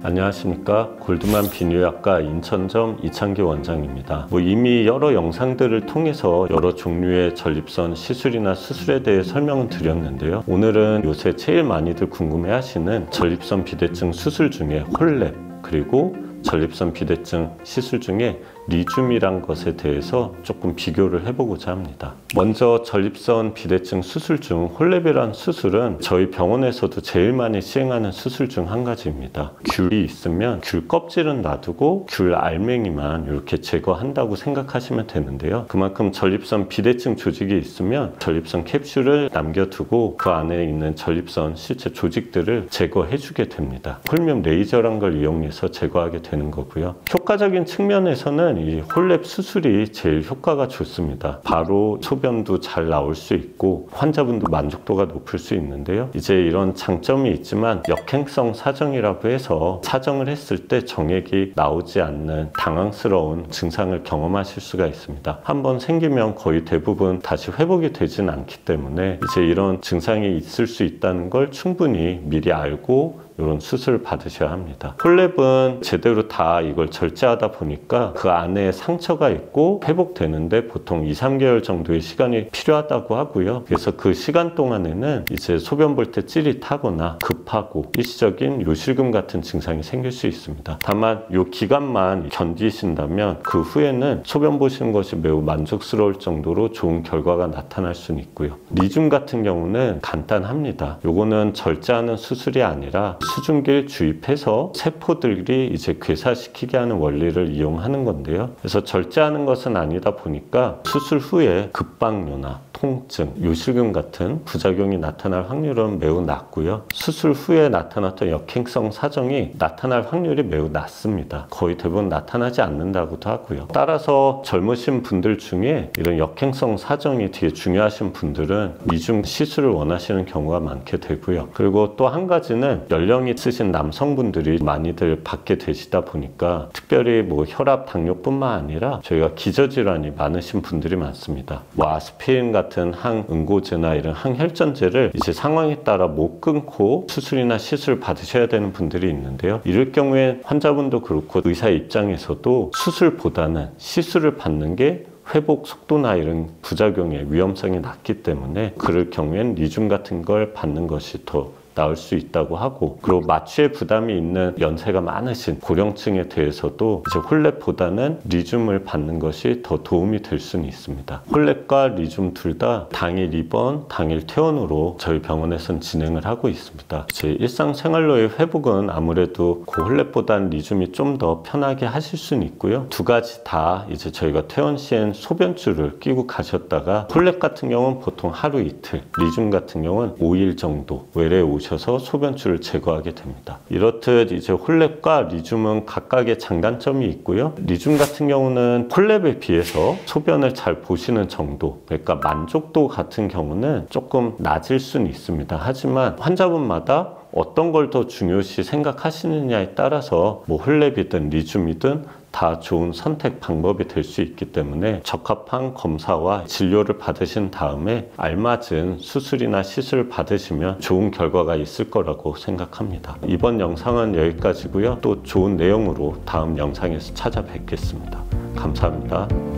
안녕하십니까. 골드만 비뇨약과 인천점 이창기 원장입니다. 이미 여러 영상들을 통해서 여러 종류의 전립선 시술이나 수술에 대해 설명을 드렸는데요. 오늘은 요새 제일 많이들 궁금해 하시는 전립선 비대증 수술 중에 홀랩, 그리고 전립선 비대증 시술 중에 리줌이란 것에 대해서 조금 비교를 해보고자 합니다. 먼저 전립선 비대증 수술 중 홀랩이란 수술은 저희 병원에서도 제일 많이 시행하는 수술 중 한 가지입니다. 귤이 있으면 귤 껍질은 놔두고 귤 알맹이만 이렇게 제거한다고 생각하시면 되는데요. 그만큼 전립선 비대증 조직이 있으면 전립선 캡슐을 남겨두고 그 안에 있는 전립선 실제 조직들을 제거해주게 됩니다. 홀미움 레이저란 걸 이용해서 제거하게 되는 거고요. 효과적인 측면에서는 이 홀랩 수술이 제일 효과가 좋습니다. 바로 소변도 잘 나올 수 있고 환자분도 만족도가 높을 수 있는데요. 이제 이런 장점이 있지만 역행성 사정이라고 해서 사정을 했을 때 정액이 나오지 않는 당황스러운 증상을 경험하실 수가 있습니다. 한번 생기면 거의 대부분 다시 회복이 되진 않기 때문에 이제 이런 증상이 있을 수 있다는 걸 충분히 미리 알고 이런 수술을 받으셔야 합니다. 홀랩은 제대로 다 이걸 절제하다 보니까 그 안에 상처가 있고 회복되는데 보통 2-3개월 정도의 시간이 필요하다고 하고요. 그래서 그 시간 동안에는 이제 소변 볼 때 찌릿하거나 급하고 일시적인 요실금 같은 증상이 생길 수 있습니다. 다만 이 기간만 견디신다면 그 후에는 소변 보시는 것이 매우 만족스러울 정도로 좋은 결과가 나타날 수는 있고요. 리줌 같은 경우는 간단합니다. 요거는 절제하는 수술이 아니라 수증기를 주입해서 세포들이 이제 괴사시키게 하는 원리를 이용하는 건데요. 그래서 절제하는 것은 아니다 보니까 수술 후에 급박요나 통증, 요실금 같은 부작용이 나타날 확률은 매우 낮고요. 수술 후에 나타났던 역행성 사정이 나타날 확률이 매우 낮습니다. 거의 대부분 나타나지 않는다고도 하고요. 따라서 젊으신 분들 중에 이런 역행성 사정이 되게 중요하신 분들은 리줌 시술을 원하시는 경우가 많게 되고요. 그리고 또 한 가지는 연령이 있으신 남성분들이 많이들 받게 되시다 보니까 특별히 혈압, 당뇨뿐만 아니라 저희가 기저질환이 많으신 분들이 많습니다. 아스피린 같은 항응고제나 이런 항혈전제를 이제 상황에 따라 못 끊고 수술이나 시술 받으셔야 되는 분들이 있는데요. 이럴 경우에 환자분도 그렇고 의사 입장에서도 수술보다는 시술을 받는 게 회복 속도나 이런 부작용의 위험성이 낮기 때문에 그럴 경우엔 리줌 같은 걸 받는 것이 더 나을 수 있다고 하고, 그리고 마취에 부담이 있는 연세가 많으신 고령층에 대해서도 이제 홀랩보다는 리줌을 받는 것이 더 도움이 될 수는 있습니다. 홀랩과 리줌 둘 다 당일 입원, 당일 퇴원으로 저희 병원에서는 진행을 하고 있습니다. 이제 일상생활로의 회복은 아무래도 그 홀랩보다는 리줌이 좀 더 편하게 하실 수는 있고요. 두 가지 다 이제 저희가 퇴원 시엔 소변줄을 끼고 가셨다가 홀랩 같은 경우는 보통 하루 이틀, 리줌 같은 경우는 5일 정도 외래에 오셔서 소변줄을 제거하게 됩니다. 이렇듯 이제 홀랩과 리줌은 각각의 장단점이 있고요. 리줌 같은 경우는 홀랩에 비해서 소변을 잘 보시는 정도, 그러니까 만족도 같은 경우는 조금 낮을 수는 있습니다. 하지만 환자분마다 어떤 걸 더 중요시 생각하시느냐에 따라서 홀랩이든 리줌이든 다 좋은 선택 방법이 될 수 있기 때문에 적합한 검사와 진료를 받으신 다음에 알맞은 수술이나 시술을 받으시면 좋은 결과가 있을 거라고 생각합니다. 이번 영상은 여기까지고요. 또 좋은 내용으로 다음 영상에서 찾아뵙겠습니다. 감사합니다.